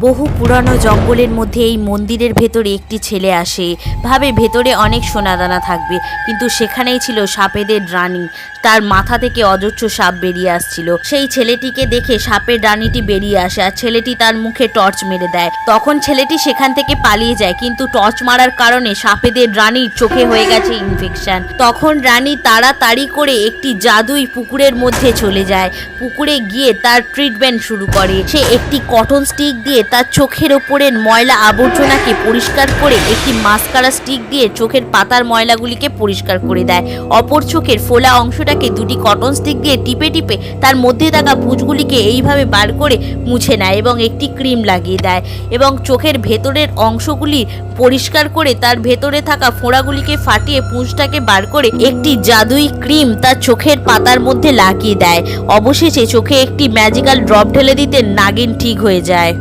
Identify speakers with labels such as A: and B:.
A: বহু পুরানো জঙ্গলের মধ্যে এই মন্দিরের ভেতরে একটি ছেলে আসে, ভাবে ভেতরে অনেক সোনাদানা থাকবে, কিন্তু সেখানেই ছিল সাপেদের রানী। তার মাথা থেকে অজস্র সাপ বেরিয়ে আসছিল। সেই ছেলেটিকে দেখে সাপের রানীটি বেরিয়ে আসে আর ছেলেটি তার মুখে টর্চ মেরে দেয়। তখন ছেলেটি সেখান থেকে পালিয়ে যায়, কিন্তু টর্চ মারার কারণে সাপেদের রানীর চোখে হয়ে গেছে ইনফেকশন। তখন রানী তাড়াতাড়ি করে একটি জাদুই পুকুরের মধ্যে চলে যায়। পুকুরে গিয়ে তার ট্রিটমেন্ট শুরু করে। সে একটি কটন স্টিক দিয়ে তার চোখের ওপরের ময়লা আবর্জনাকে পরিষ্কার করে একটি মাস্কারা স্টিক দিয়ে চোখের পাতার ময়লাগুলিকে পরিষ্কার করে দেয়। অপর চোখের ফোলা অংশটাকে দুটি কটন স্টিক দিয়ে টিপে টিপে তার মধ্যে থাকা পুঁজগুলিকে এইভাবে বার করে মুছে নেয় এবং একটি ক্রিম লাগিয়ে দেয় এবং চোখের ভেতরের অংশগুলি পরিষ্কার করে তার ভেতরে থাকা ফোঁড়াগুলিকে ফাটিয়ে পুঁজটাকে বার করে একটি জাদুই ক্রিম তার চোখের পাতার মধ্যে লাগিয়ে দেয়। অবশেষে চোখে একটি ম্যাজিক্যাল ড্রপ ঢেলে দিতে নাগিন ঠিক হয়ে যায়।